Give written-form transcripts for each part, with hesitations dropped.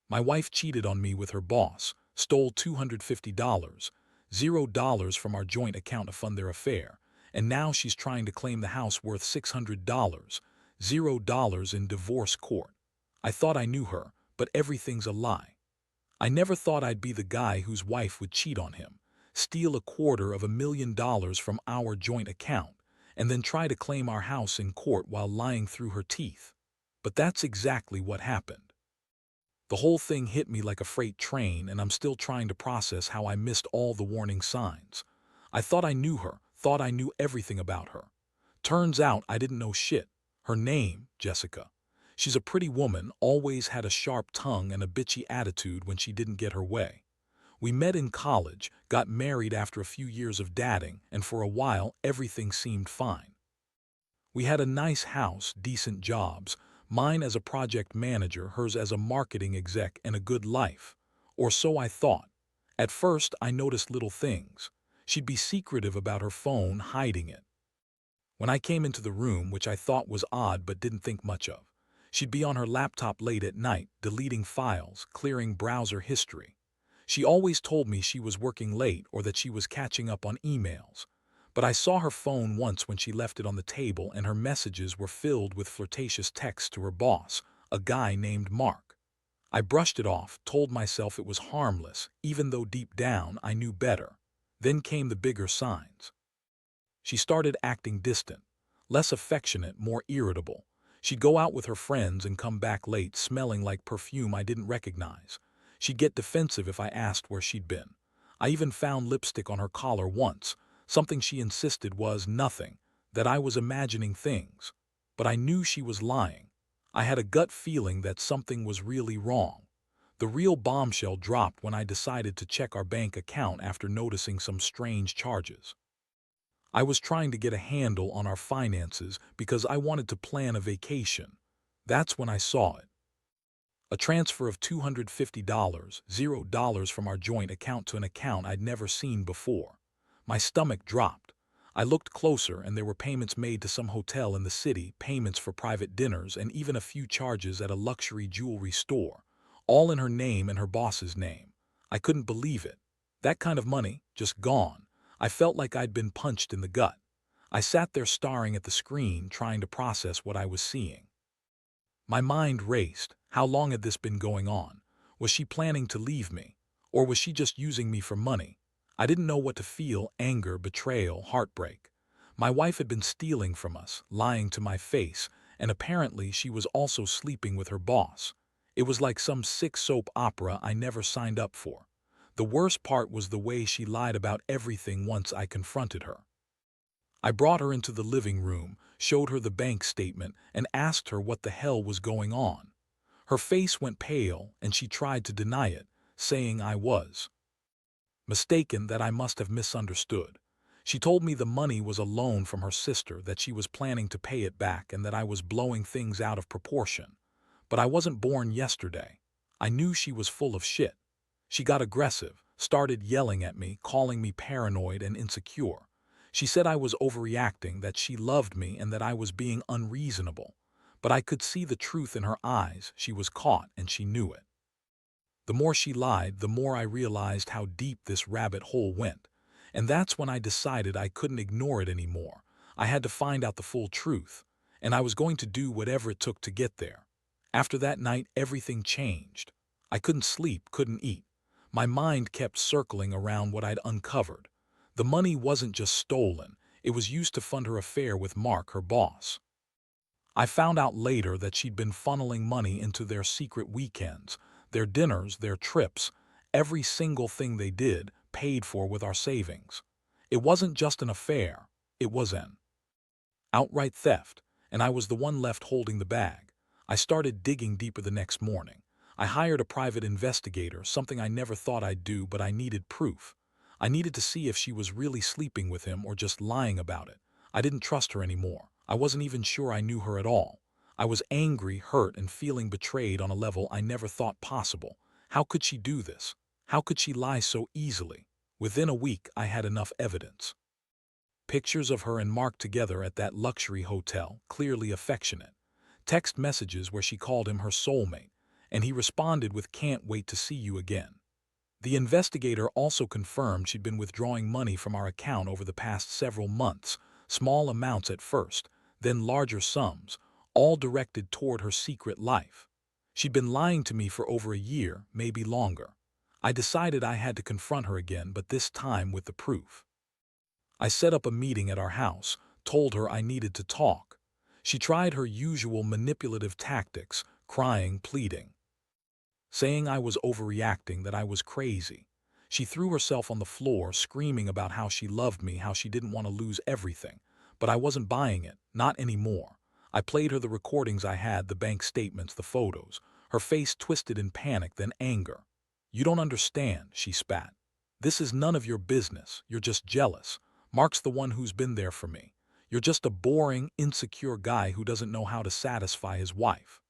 My wife cheated on me with her boss, stole $250, $0 from our joint account to fund their affair, and now she's trying to claim the house worth $600, $0 in divorce court. I thought I knew her, but everything's a lie. I never thought I'd be the guy whose wife would cheat on him, steal $250,000 from our joint account, and then try to claim our house in court while lying through her teeth. But that's exactly what happened. The whole thing hit me like a freight train, and I'm still trying to process how I missed all the warning signs. I thought I knew her, thought I knew everything about her. Turns out I didn't know shit. Her name, Jessica. She's a pretty woman, always had a sharp tongue and a bitchy attitude when she didn't get her way. We met in college, got married after a few years of dating, and for a while everything seemed fine. We had a nice house, decent jobs, mine as a project manager, hers as a marketing exec, and a good life. Or so I thought. At first I noticed little things. She'd be secretive about her phone, hiding it. When I came into the room, which I thought was odd but didn't think much of, she'd be on her laptop late at night, deleting files, clearing browser history. She always told me she was working late or that she was catching up on emails. But I saw her phone once when she left it on the table, and her messages were filled with flirtatious texts to her boss, a guy named Mark. I brushed it off, told myself it was harmless, even though deep down I knew better. Then came the bigger signs. She started acting distant, less affectionate, more irritable. She'd go out with her friends and come back late, smelling like perfume I didn't recognize. She'd get defensive if I asked where she'd been. I even found lipstick on her collar once, something she insisted was nothing, that I was imagining things. But I knew she was lying. I had a gut feeling that something was really wrong. The real bombshell dropped when I decided to check our bank account after noticing some strange charges. I was trying to get a handle on our finances because I wanted to plan a vacation. That's when I saw it. A transfer of $250, $0 from our joint account to an account I'd never seen before. My stomach dropped. I looked closer, and there were payments made to some hotel in the city, payments for private dinners, and even a few charges at a luxury jewelry store, all in her name and her boss's name. I couldn't believe it. That kind of money, just gone. I felt like I'd been punched in the gut. I sat there staring at the screen, trying to process what I was seeing. My mind raced. How long had this been going on? Was she planning to leave me? Or was she just using me for money? I didn't know what to feel: anger, betrayal, heartbreak. My wife had been stealing from us, lying to my face, and apparently she was also sleeping with her boss. It was like some sick soap opera I never signed up for. The worst part was the way she lied about everything once I confronted her. I brought her into the living room, showed her the bank statement, and asked her what the hell was going on. Her face went pale, and she tried to deny it, saying I was mistaken, that I must have misunderstood. She told me the money was a loan from her sister, that she was planning to pay it back, and that I was blowing things out of proportion. But I wasn't born yesterday. I knew she was full of shit. She got aggressive, started yelling at me, calling me paranoid and insecure. She said I was overreacting, that she loved me, and that I was being unreasonable. But I could see the truth in her eyes. She was caught, and she knew it. The more she lied, the more I realized how deep this rabbit hole went. And that's when I decided I couldn't ignore it anymore. I had to find out the full truth, and I was going to do whatever it took to get there. After that night, everything changed. I couldn't sleep, couldn't eat. My mind kept circling around what I'd uncovered. The money wasn't just stolen, it was used to fund her affair with Mark, her boss. I found out later that she'd been funneling money into their secret weekends, their dinners, their trips. Every single thing they did, paid for with our savings. It wasn't just an affair, it was an outright theft, and I was the one left holding the bag. I started digging deeper the next morning. I hired a private investigator, something I never thought I'd do, but I needed proof. I needed to see if she was really sleeping with him or just lying about it. I didn't trust her anymore. I wasn't even sure I knew her at all. I was angry, hurt, and feeling betrayed on a level I never thought possible. How could she do this? How could she lie so easily? Within a week, I had enough evidence. Pictures of her and Mark together at that luxury hotel, clearly affectionate. Text messages where she called him her soulmate. and he responded with "Can't wait to see you again." The investigator also confirmed she'd been withdrawing money from our account over the past several months, small amounts at first, then larger sums, all directed toward her secret life. She'd been lying to me for over a year, maybe longer. I decided I had to confront her again, but this time with the proof. I set up a meeting at our house, told her I needed to talk. She tried her usual manipulative tactics, crying, pleading, saying I was overreacting, that I was crazy. She threw herself on the floor, screaming about how she loved me, how she didn't want to lose everything. But I wasn't buying it, not anymore. I played her the recordings I had, the bank statements, the photos. Her face twisted in panic, then anger. "You don't understand," she spat. "This is none of your business. You're just jealous. Mark's the one who's been there for me. You're just a boring, insecure guy who doesn't know how to satisfy his wife."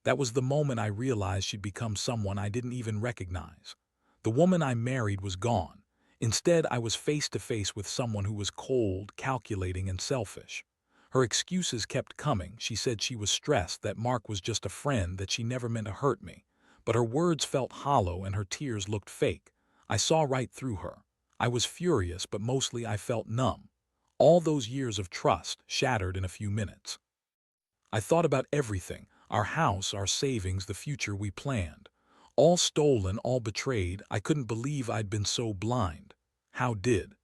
That was the moment I realized she'd become someone I didn't even recognize. The woman I married was gone. Instead, I was face to face with someone who was cold, calculating, and selfish. Her excuses kept coming. She said she was stressed, that Mark was just a friend, that she never meant to hurt me. But her words felt hollow and her tears looked fake. I saw right through her. I was furious, but mostly I felt numb. All those years of trust shattered in a few minutes. I thought about everything, our house, our savings, the future we planned. All stolen, all betrayed. I couldn't believe I'd been so blind. How did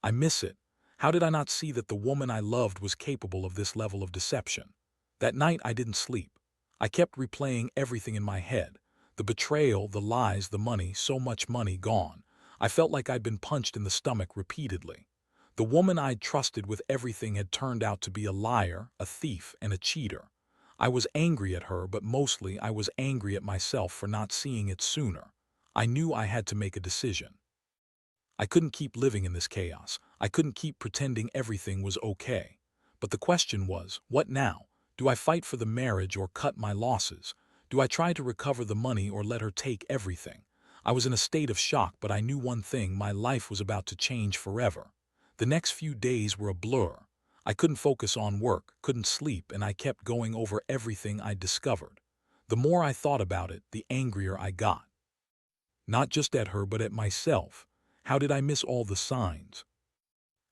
I miss it? How did I not see that the woman I loved was capable of this level of deception? That night I didn't sleep. I kept replaying everything in my head. The betrayal, the lies, the money, so much money gone. I felt like I'd been punched in the stomach repeatedly. The woman I'd trusted with everything had turned out to be a liar, a thief, and a cheater. I was angry at her, but mostly I was angry at myself for not seeing it sooner. I knew I had to make a decision. I couldn't keep living in this chaos. I couldn't keep pretending everything was okay. But the question was, what now? Do I fight for the marriage or cut my losses? Do I try to recover the money or let her take everything? I was in a state of shock, but I knew one thing: my life was about to change forever. The next few days were a blur. I couldn't focus on work, couldn't sleep, and I kept going over everything I'd discovered. The more I thought about it, the angrier I got. Not just at her, but at myself. How did I miss all the signs?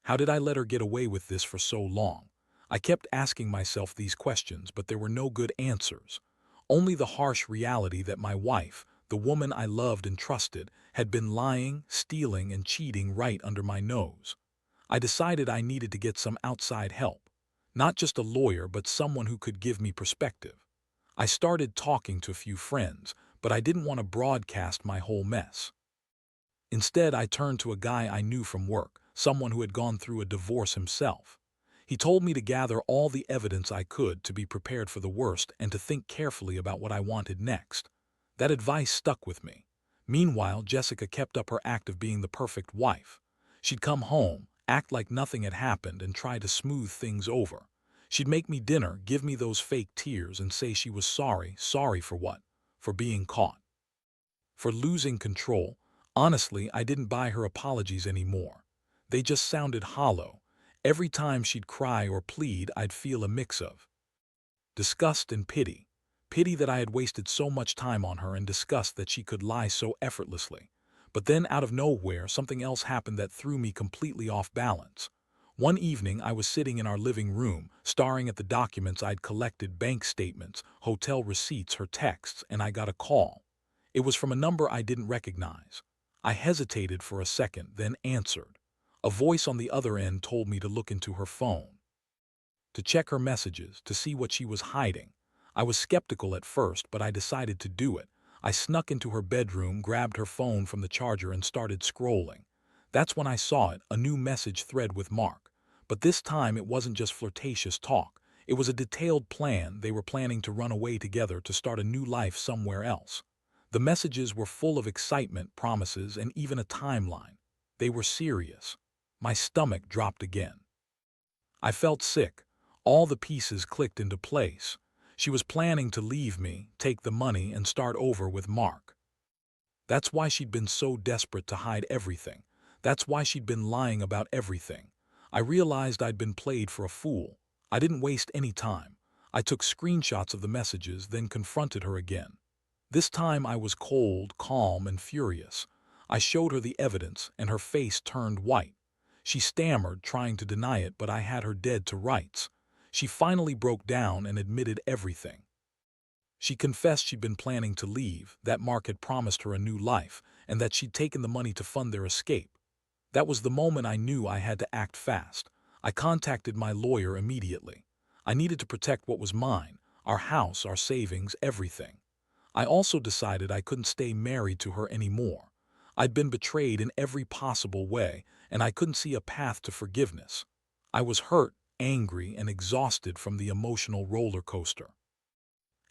How did I let her get away with this for so long? I kept asking myself these questions, but there were no good answers. Only the harsh reality that my wife, the woman I loved and trusted, had been lying, stealing, and cheating right under my nose. I decided I needed to get some outside help. Not just a lawyer, but someone who could give me perspective. I started talking to a few friends, but I didn't want to broadcast my whole mess. Instead, I turned to a guy I knew from work, someone who had gone through a divorce himself. He told me to gather all the evidence I could, to be prepared for the worst, and to think carefully about what I wanted next. That advice stuck with me. Meanwhile, Jessica kept up her act of being the perfect wife. She'd come home, act like nothing had happened, and try to smooth things over. She'd make me dinner, give me those fake tears, and say she was sorry. Sorry for what? For being caught. For losing control. Honestly, I didn't buy her apologies anymore. They just sounded hollow. Every time she'd cry or plead, I'd feel a mix of disgust and pity. Pity that I had wasted so much time on her, and disgust that she could lie so effortlessly. But then, out of nowhere, something else happened that threw me completely off balance. One evening, I was sitting in our living room, staring at the documents I'd collected: bank statements, hotel receipts, her texts, and I got a call. It was from a number I didn't recognize. I hesitated for a second, then answered. A voice on the other end told me to look into her phone, to check her messages, to see what she was hiding. I was skeptical at first, but I decided to do it. I snuck into her bedroom, grabbed her phone from the charger, and started scrolling. That's when I saw it, a new message thread with Mark. But this time it wasn't just flirtatious talk. It was a detailed plan. They were planning to run away together, to start a new life somewhere else. The messages were full of excitement, promises, and even a timeline. They were serious. My stomach dropped again. I felt sick. All the pieces clicked into place. She was planning to leave me, take the money, and start over with Mark. That's why she'd been so desperate to hide everything. That's why she'd been lying about everything. I realized I'd been played for a fool. I didn't waste any time. I took screenshots of the messages, then confronted her again. This time I was cold, calm, and furious. I showed her the evidence, and her face turned white. She stammered, trying to deny it, but I had her dead to rights. She finally broke down and admitted everything. She confessed she'd been planning to leave, that Mark had promised her a new life, and that she'd taken the money to fund their escape. That was the moment I knew I had to act fast. I contacted my lawyer immediately. I needed to protect what was mine, our house, our savings, everything. I also decided I couldn't stay married to her anymore. I'd been betrayed in every possible way, and I couldn't see a path to forgiveness. I was hurt, angry, and exhausted from the emotional roller coaster.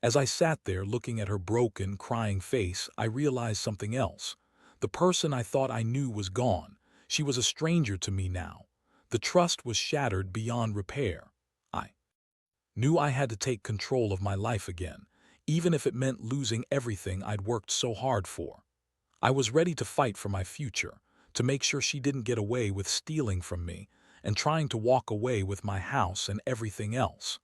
As I sat there looking at her broken, crying face, I realized something else. The person I thought I knew was gone. She was a stranger to me now. The trust was shattered beyond repair. I knew I had to take control of my life again, even if it meant losing everything I'd worked so hard for. I was ready to fight for my future, to make sure she didn't get away with stealing from me and trying to walk away with my house and everything else.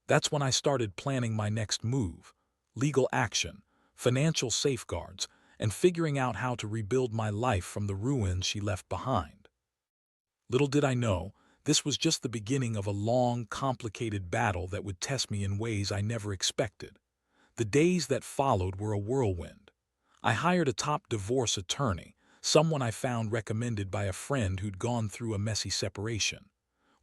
That's when I started planning my next move: legal action, financial safeguards, and figuring out how to rebuild my life from the ruins she left behind. Little did I know, this was just the beginning of a long, complicated battle that would test me in ways I never expected. The days that followed were a whirlwind. I hired a top divorce attorney, someone I found recommended by a friend who'd gone through a messy separation.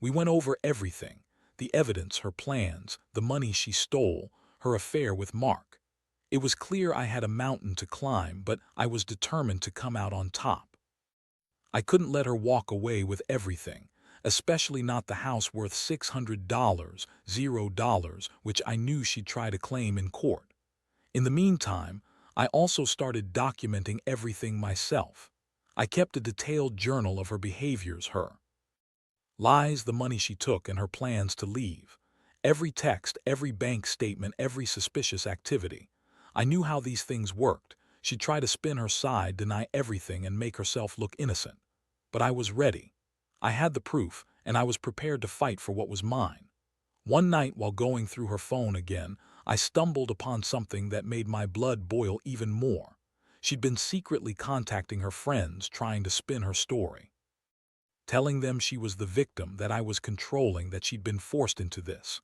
We went over everything: the evidence, her plans, the money she stole, her affair with Mark. It was clear I had a mountain to climb, but I was determined to come out on top. I couldn't let her walk away with everything, especially not the house worth $600, $0, which I knew she'd try to claim in court. In the meantime, I also started documenting everything myself. I kept a detailed journal of her behaviors, her lies, the money she took, and her plans to leave. Every text, every bank statement, every suspicious activity. I knew how these things worked. She'd try to spin her side, deny everything, and make herself look innocent. But I was ready. I had the proof, and I was prepared to fight for what was mine. One night, while going through her phone again, I stumbled upon something that made my blood boil even more. She'd been secretly contacting her friends, trying to spin her story, telling them she was the victim, that I was controlling, that she'd been forced into this.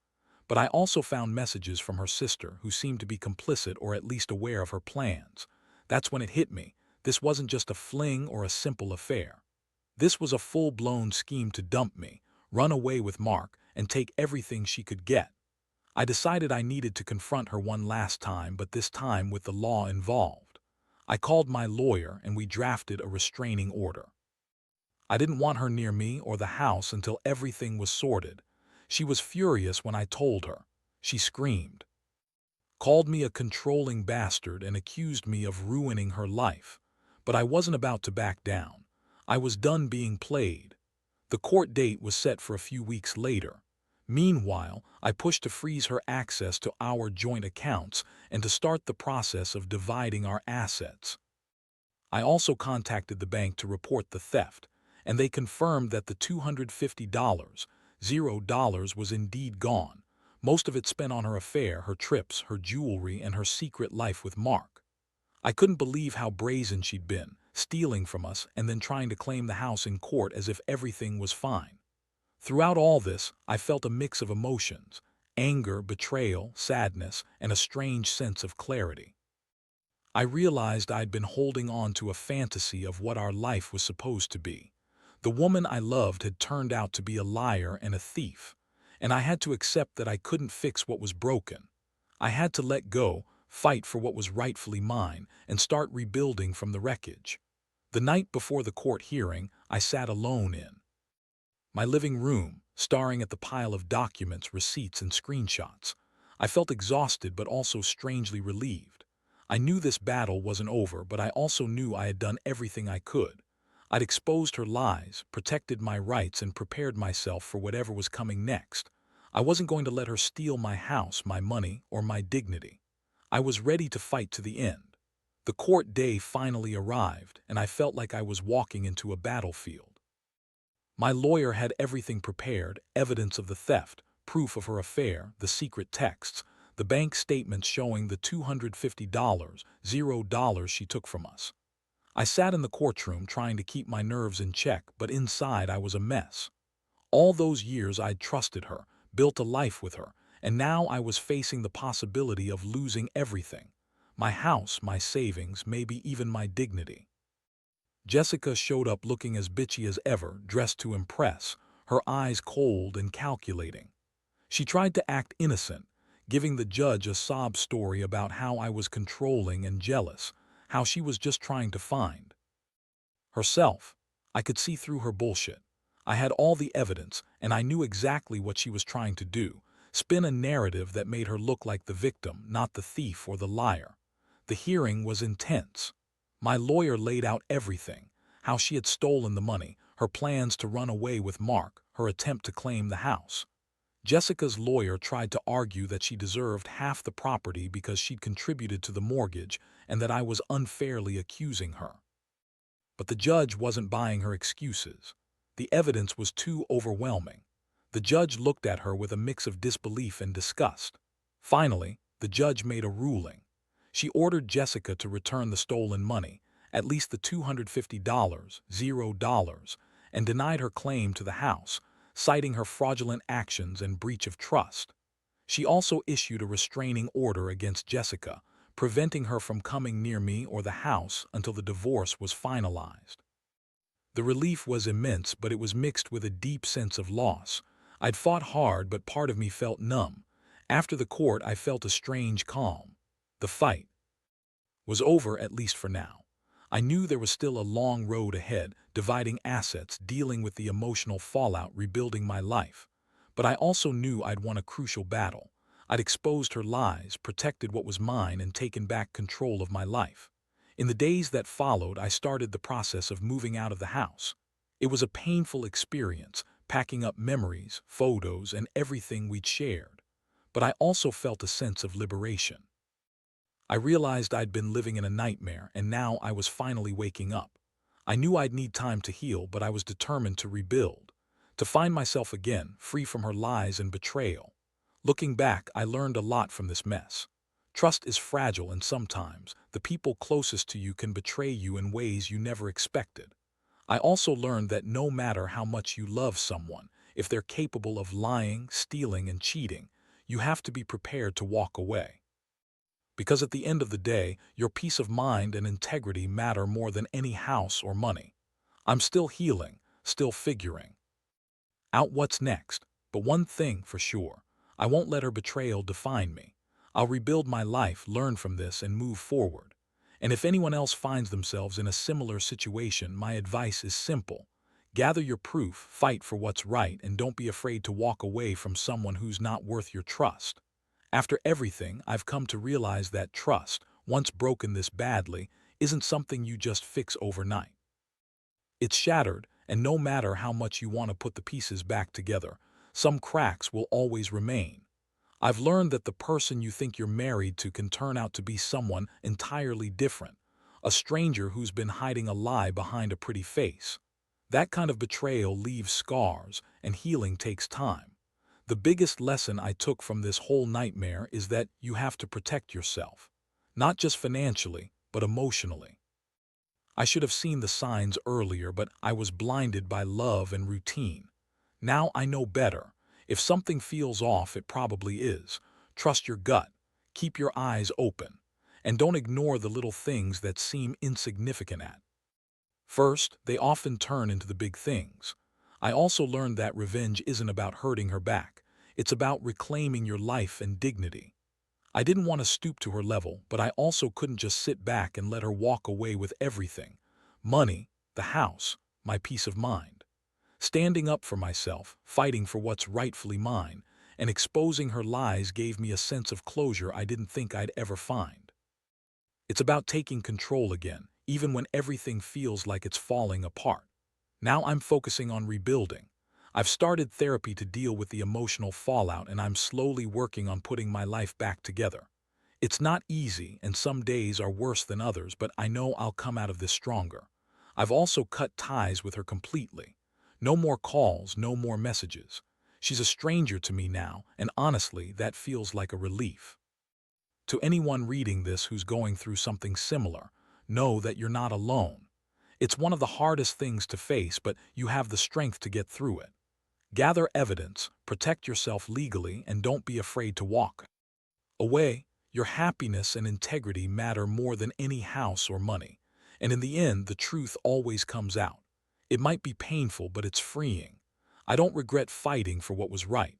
But I also found messages from her sister, who seemed to be complicit or at least aware of her plans. That's when it hit me. This wasn't just a fling or a simple affair. This was a full-blown scheme to dump me, run away with Mark, and take everything she could get. I decided I needed to confront her one last time, but this time with the law involved. I called my lawyer and we drafted a restraining order. I didn't want her near me or the house until everything was sorted. She was furious when I told her. She screamed, called me a controlling bastard, and accused me of ruining her life. But I wasn't about to back down. I was done being played. The court date was set for a few weeks later. Meanwhile, I pushed to freeze her access to our joint accounts and to start the process of dividing our assets. I also contacted the bank to report the theft, and they confirmed that the $250, $0, was indeed gone, most of it spent on her affair, her trips, her jewelry, and her secret life with Mark. I couldn't believe how brazen she'd been, stealing from us and then trying to claim the house in court as if everything was fine. Throughout all this, I felt a mix of emotions: anger, betrayal, sadness, and a strange sense of clarity. I realized I'd been holding on to a fantasy of what our life was supposed to be. The woman I loved had turned out to be a liar and a thief, and I had to accept that I couldn't fix what was broken. I had to let go, fight for what was rightfully mine, and start rebuilding from the wreckage. The night before the court hearing, I sat alone in my living room, staring at the pile of documents, receipts, and screenshots. I felt exhausted but also strangely relieved. I knew this battle wasn't over, but I also knew I had done everything I could. I'd exposed her lies, protected my rights, and prepared myself for whatever was coming next. I wasn't going to let her steal my house, my money, or my dignity. I was ready to fight to the end. The court day finally arrived, and I felt like I was walking into a battlefield. My lawyer had everything prepared: evidence of the theft, proof of her affair, the secret texts, the bank statements showing the $250, $0 she took from us. I sat in the courtroom trying to keep my nerves in check, but inside I was a mess. All those years I'd trusted her, built a life with her, and now I was facing the possibility of losing everything. My house, my savings, maybe even my dignity. Jessica showed up looking as bitchy as ever, dressed to impress, her eyes cold and calculating. She tried to act innocent, giving the judge a sob story about how I was controlling and jealous, how she was just trying to find herself. I could see through her bullshit. I had all the evidence, and I knew exactly what she was trying to do, spin a narrative that made her look like the victim, not the thief or the liar. The hearing was intense. My lawyer laid out everything, how she had stolen the money, her plans to run away with Mark, her attempt to claim the house. Jessica's lawyer tried to argue that she deserved half the property because she'd contributed to the mortgage and that I was unfairly accusing her. But the judge wasn't buying her excuses. The evidence was too overwhelming. The judge looked at her with a mix of disbelief and disgust. Finally, the judge made a ruling. She ordered Jessica to return the stolen money, at least the $250, $0, and denied her claim to the house, citing her fraudulent actions and breach of trust. She also issued a restraining order against Jessica, preventing her from coming near me or the house until the divorce was finalized. The relief was immense, but it was mixed with a deep sense of loss. I'd fought hard, but part of me felt numb. After the court, I felt a strange calm. The fight was over, at least for now. I knew there was still a long road ahead, dividing assets, dealing with the emotional fallout, rebuilding my life. But I also knew I'd won a crucial battle. I'd exposed her lies, protected what was mine, and taken back control of my life. In the days that followed, I started the process of moving out of the house. It was a painful experience, packing up memories, photos, and everything we'd shared. But I also felt a sense of liberation. I realized I'd been living in a nightmare, and now I was finally waking up. I knew I'd need time to heal, but I was determined to rebuild, to find myself again, free from her lies and betrayal. Looking back, I learned a lot from this mess. Trust is fragile, and sometimes the people closest to you can betray you in ways you never expected. I also learned that no matter how much you love someone, if they're capable of lying, stealing, and cheating, you have to be prepared to walk away. Because at the end of the day, your peace of mind and integrity matter more than any house or money. I'm still healing, still figuring out what's next, but one thing for sure, I won't let her betrayal define me. I'll rebuild my life, learn from this, and move forward. And if anyone else finds themselves in a similar situation, my advice is simple. Gather your proof, fight for what's right, and don't be afraid to walk away from someone who's not worth your trust. After everything, I've come to realize that trust, once broken this badly, isn't something you just fix overnight. It's shattered, and no matter how much you want to put the pieces back together, some cracks will always remain. I've learned that the person you think you're married to can turn out to be someone entirely different, a stranger who's been hiding a lie behind a pretty face. That kind of betrayal leaves scars, and healing takes time. The biggest lesson I took from this whole nightmare is that you have to protect yourself, not just financially, but emotionally. I should have seen the signs earlier, but I was blinded by love and routine. Now I know better. If something feels off, it probably is. Trust your gut, keep your eyes open, and don't ignore the little things that seem insignificant at first. They often turn into the big things. I also learned that revenge isn't about hurting her back. It's about reclaiming your life and dignity. I didn't want to stoop to her level, but I also couldn't just sit back and let her walk away with everything. Money, the house, my peace of mind. Standing up for myself, fighting for what's rightfully mine, and exposing her lies gave me a sense of closure I didn't think I'd ever find. It's about taking control again, even when everything feels like it's falling apart. Now I'm focusing on rebuilding. I've started therapy to deal with the emotional fallout, and I'm slowly working on putting my life back together. It's not easy, and some days are worse than others, but I know I'll come out of this stronger. I've also cut ties with her completely. No more calls, no more messages. She's a stranger to me now, and honestly, that feels like a relief. To anyone reading this who's going through something similar, know that you're not alone. It's one of the hardest things to face, but you have the strength to get through it. Gather evidence, protect yourself legally, and don't be afraid to walk away. Your happiness and integrity matter more than any house or money. And in the end, the truth always comes out. It might be painful, but it's freeing. I don't regret fighting for what was right.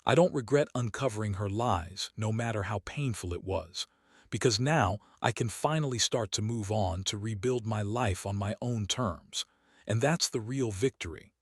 I don't regret uncovering her lies, no matter how painful it was. Because now I can finally start to move on, to rebuild my life on my own terms. And that's the real victory.